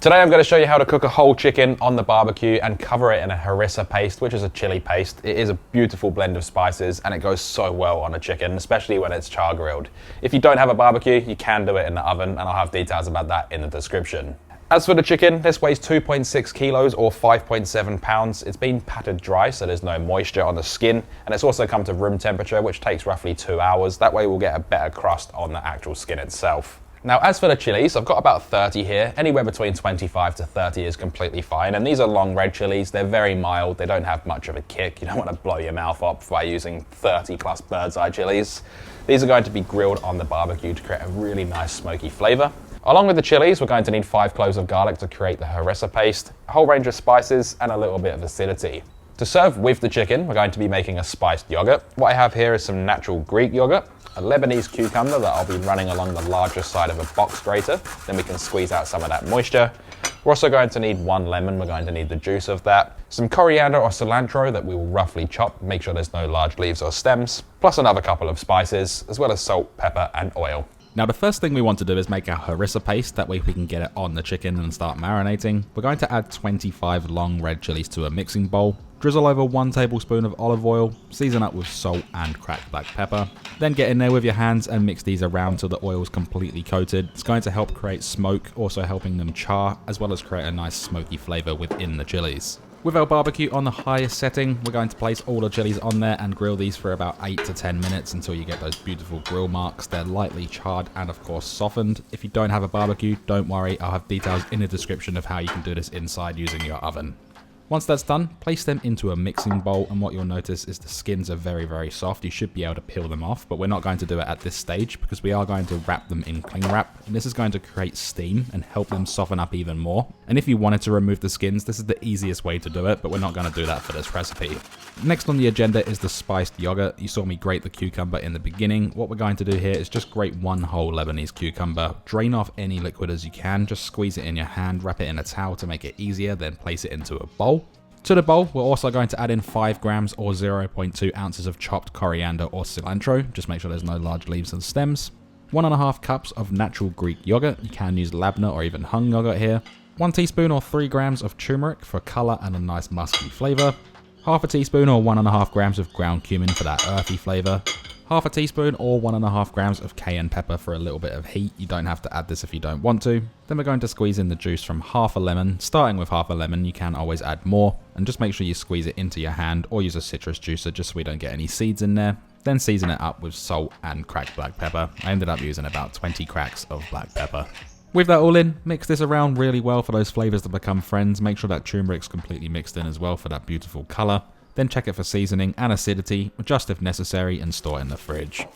Today I'm going to show you how to cook a whole chicken on the barbecue and cover it in a harissa paste, which is a chili paste. It is a beautiful blend of spices and it goes so well on a chicken, especially when it's char grilled. If you don't have a barbecue, you can do it in the oven, and I'll have details about that in the description. As for the chicken, this weighs 2.6 kilos or 5.7 pounds. It's been patted dry, so there's no moisture on the skin, and it's also come to room temperature, which takes roughly 2 hours. That way we'll get a better crust on the actual skin itself. Now, as for the chilies, I've got about 30 here. Anywhere between 25 to 30 is completely fine. And these are long red chilies. They're very mild. They don't have much of a kick. You don't want to blow your mouth up by using 30 plus bird's eye chilies. These are going to be grilled on the barbecue to create a really nice smoky flavor. Along with the chilies, we're going to need 5 cloves of garlic to create the harissa paste, a whole range of spices, and a little bit of acidity. To serve with the chicken, we're going to be making a spiced yogurt. What I have here is some natural Greek yogurt, a Lebanese cucumber that I'll be running along the larger side of a box grater, then we can squeeze out some of that moisture. We're also going to need 1 lemon, we're going to need the juice of that, some coriander or cilantro that we will roughly chop, make sure there's no large leaves or stems, plus another couple of spices, as well as salt, pepper, and oil. Now the first thing we want to do is make our harissa paste, that way we can get it on the chicken and start marinating. We're going to add 25 long red chilies to a mixing bowl, drizzle over 1 tablespoon of olive oil, season up with salt and cracked black pepper. Then get in there with your hands and mix these around till the oil is completely coated. It's going to help create smoke, also helping them char, as well as create a nice smoky flavour within the chilies. With our barbecue on the highest setting, we're going to place all the chilies on there and grill these for about 8 to 10 minutes until you get those beautiful grill marks. They're lightly charred and of course softened. If you don't have a barbecue, don't worry, I'll have details in the description of how you can do this inside using your oven. Once that's done, place them into a mixing bowl, and what you'll notice is the skins are very, very soft. You should be able to peel them off, but we're not going to do it at this stage because we are going to wrap them in cling wrap, and this is going to create steam and help them soften up even more. And if you wanted to remove the skins, this is the easiest way to do it, but we're not going to do that for this recipe. Next on the agenda is the spiced yogurt. You saw me grate the cucumber in the beginning. What we're going to do here is just grate 1 whole Lebanese cucumber, drain off any liquid as you can, just squeeze it in your hand, wrap it in a towel to make it easier, then place it into a bowl. To the bowl, we're also going to add in 5 grams or 0.2 ounces of chopped coriander or cilantro. Just make sure there's no large leaves and stems. 1.5 cups of natural Greek yogurt. You can use labna or even hung yogurt here. 1 teaspoon or 3 grams of turmeric for color and a nice musky flavor. Half a teaspoon or 1.5 grams of ground cumin for that earthy flavor. Half a teaspoon or 1.5 grams of cayenne pepper for a little bit of heat. You don't have to add this if you don't want to. Then we're going to squeeze in the juice from half a lemon. Starting with half a lemon, you can always add more. And just make sure you squeeze it into your hand or use a citrus juicer just so we don't get any seeds in there. Then season it up with salt and cracked black pepper. I ended up using about 20 cracks of black pepper. With that all in, mix this around really well for those flavors to become friends. Make sure that turmeric's completely mixed in as well for that beautiful color. Then check it for seasoning and acidity, adjust if necessary, and store it in the fridge.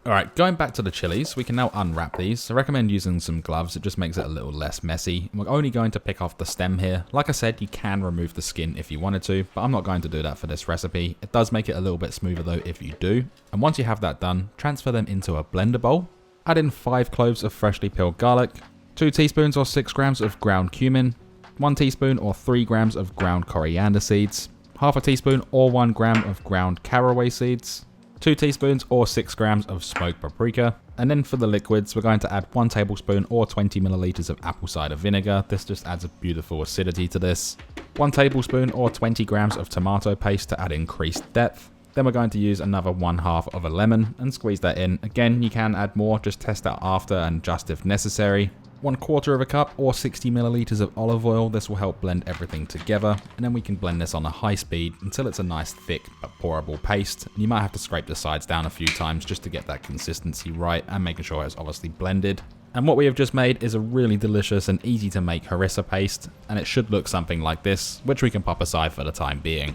Alright, going back to the chilies, we can now unwrap these. I recommend using some gloves, it just makes it a little less messy. We're only going to pick off the stem here. Like I said, you can remove the skin if you wanted to, but I'm not going to do that for this recipe. It does make it a little bit smoother though if you do. And once you have that done, transfer them into a blender bowl. Add in 5 cloves of freshly peeled garlic, 2 teaspoons or 6 grams of ground cumin, 1 teaspoon or 3 grams of ground coriander seeds, half a teaspoon or 1 gram of ground caraway seeds, 2 teaspoons or 6 grams of smoked paprika. And then for the liquids, we're going to add 1 tablespoon or 20 milliliters of apple cider vinegar. This just adds a beautiful acidity to this. 1 tablespoon or 20 grams of tomato paste to add increased depth. Then we're going to use another 1/2 of a lemon and squeeze that in. Again, you can add more, just test out after and adjust if necessary. 1/4 of a cup or 60 milliliters of olive oil. This will help blend everything together, and then we can blend this on a high speed until it's a nice thick but pourable paste. And you might have to scrape the sides down a few times just to get that consistency right and making sure it's obviously blended. And what we have just made is a really delicious and easy to make harissa paste, and it should look something like this, which we can pop aside for the time being.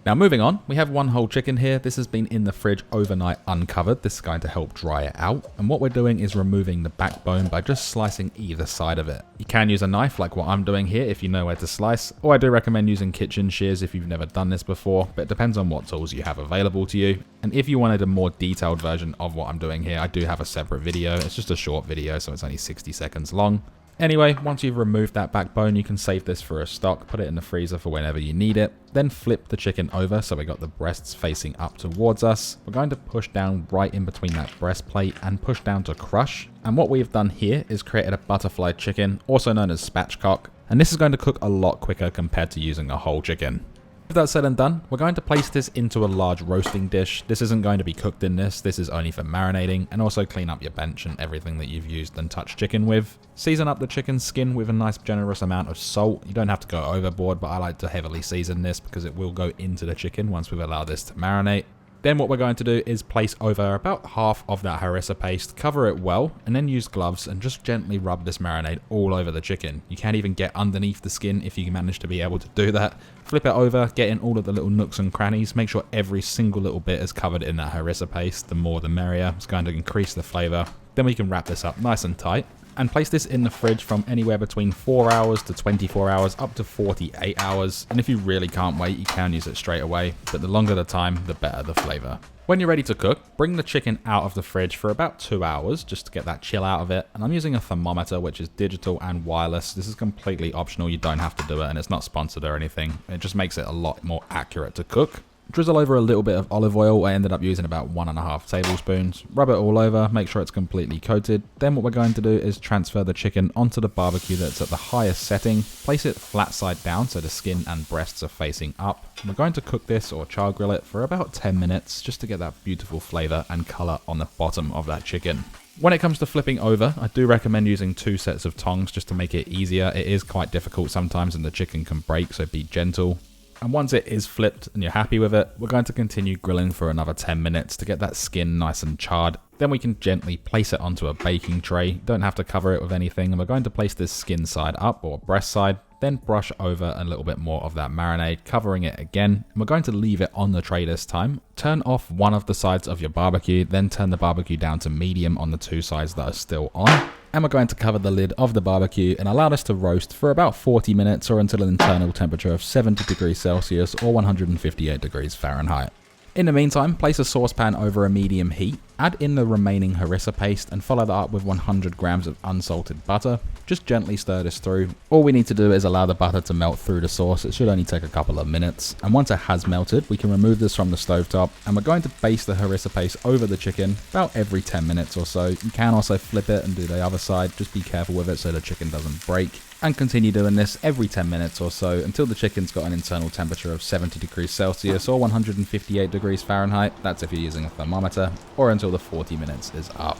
Now moving on, we have 1 whole chicken here. This has been in the fridge overnight uncovered. This is going to help dry it out. And what we're doing is removing the backbone by just slicing either side of it. You can use a knife like what I'm doing here if you know where to slice, or I do recommend using kitchen shears if you've never done this before, but it depends on what tools you have available to you. And if you wanted a more detailed version of what I'm doing here, I do have a separate video. It's just a short video, so it's only 60 seconds long. Anyway, once you've removed that backbone, you can save this for a stock, put it in the freezer for whenever you need it, then flip the chicken over so we got the breasts facing up towards us. We're going to push down right in between that breastplate and push down to crush. And what we've done here is created a butterfly chicken, also known as spatchcock, and this is going to cook a lot quicker compared to using a whole chicken. With that said and done, we're going to place this into a large roasting dish. This isn't going to be cooked in this is only for marinating, and also clean up your bench and everything that you've used and touched chicken with. Season up the chicken skin with a nice generous amount of salt. You don't have to go overboard, but I like to heavily season this because it will go into the chicken once we've allowed this to marinate. Then what we're going to do is place over about half of that harissa paste, cover it well, and then use gloves and just gently rub this marinade all over the chicken. You can't even get underneath the skin if you manage to be able to do that. Flip it over, get in all of the little nooks and crannies, make sure every single little bit is covered in that harissa paste. The more the merrier, it's going to increase the flavour. Then we can wrap this up nice and tight and place this in the fridge from anywhere between 4 hours to 24 hours up to 48 hours. And if you really can't wait, you can use it straight away, but the longer the time, the better the flavour. When you're ready to cook, bring the chicken out of the fridge for about 2 hours just to get that chill out of it. And I'm using a thermometer, which is digital and wireless. This is completely optional, you don't have to do it, and it's not sponsored or anything. It just makes it a lot more accurate to cook. Drizzle over a little bit of olive oil. I ended up using about 1.5 tablespoons. Rub it all over, make sure it's completely coated. Then what we're going to do is transfer the chicken onto the barbecue that's at the highest setting. Place it flat side down so the skin and breasts are facing up. We're going to cook this or char grill it for about 10 minutes just to get that beautiful flavour and colour on the bottom of that chicken. When it comes to flipping over, I do recommend using 2 sets of tongs just to make it easier. It is quite difficult sometimes and the chicken can break, so be gentle. And once it is flipped and you're happy with it, we're going to continue grilling for another 10 minutes to get that skin nice and charred. Then we can gently place it onto a baking tray. Don't have to cover it with anything. And we're going to place this skin side up or breast side, then brush over a little bit more of that marinade, covering it again. And we're going to leave it on the tray this time. Turn off one of the sides of your barbecue, then turn the barbecue down to medium on the 2 sides that are still on. And we're going to cover the lid of the barbecue and allow this to roast for about 40 minutes or until an internal temperature of 70 degrees Celsius or 158 degrees Fahrenheit. In the meantime, place a saucepan over a medium heat, add in the remaining harissa paste and follow that up with 100 grams of unsalted butter. Just gently stir this through. All we need to do is allow the butter to melt through the sauce. It should only take a couple of minutes. And once it has melted, we can remove this from the stovetop and we're going to baste the harissa paste over the chicken about every 10 minutes or so. You can also flip it and do the other side. Just be careful with it so the chicken doesn't break. And continue doing this every 10 minutes or so until the chicken's got an internal temperature of 70 degrees Celsius or 158 degrees Fahrenheit. That's if you're using a thermometer, or until the 40 minutes is up.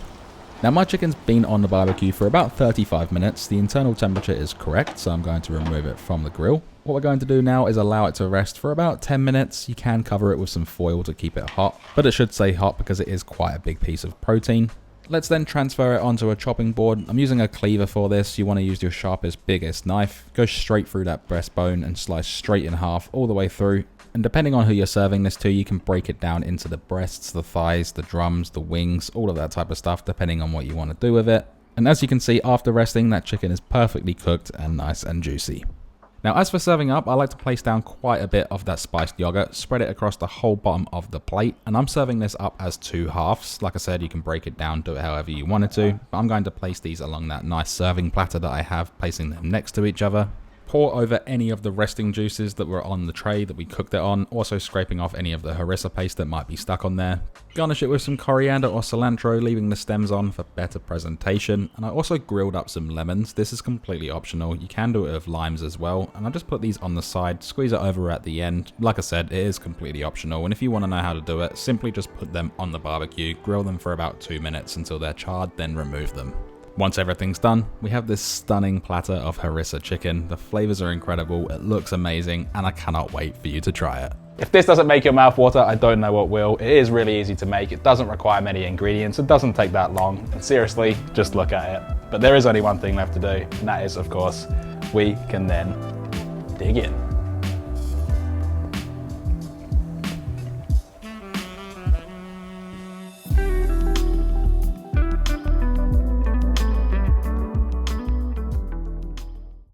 Now my chicken's been on the barbecue for about 35 minutes. The internal temperature is correct, so I'm going to remove it from the grill. What we're going to do now is allow it to rest for about 10 minutes. You can cover it with some foil to keep it hot, but it should stay hot because it is quite a big piece of protein. Let's then transfer it onto a chopping board. I'm using a cleaver for this. You want to use your sharpest, biggest knife. Go straight through that breastbone and slice straight in half all the way through. And depending on who you're serving this to, you can break it down into the breasts, the thighs, the drums, the wings, all of that type of stuff, depending on what you want to do with it. And as you can see, after resting, that chicken is perfectly cooked and nice and juicy. Now, as for serving up, I like to place down quite a bit of that spiced yogurt, spread it across the whole bottom of the plate, and I'm serving this up as 2 halves. Like I said, you can break it down, do it however you wanted to, but I'm going to place these along that nice serving platter that I have, placing them next to each other. Pour over any of the resting juices that were on the tray that we cooked it on, also scraping off any of the harissa paste that might be stuck on there. Garnish it with some coriander or cilantro, leaving the stems on for better presentation. And I also grilled up some lemons. This is completely optional. You can do it with limes as well. And I just put these on the side, squeeze it over at the end. Like I said, it is completely optional. And if you want to know how to do it, simply just put them on the barbecue, grill them for about 2 minutes until they're charred, then remove them. Once everything's done, we have this stunning platter of harissa chicken. The flavors are incredible, it looks amazing, and I cannot wait for you to try it. If this doesn't make your mouth water, I don't know what will. It is really easy to make. It doesn't require many ingredients. It doesn't take that long. And seriously, just look at it. But there is only one thing left to do, and that is, of course, we can then dig in.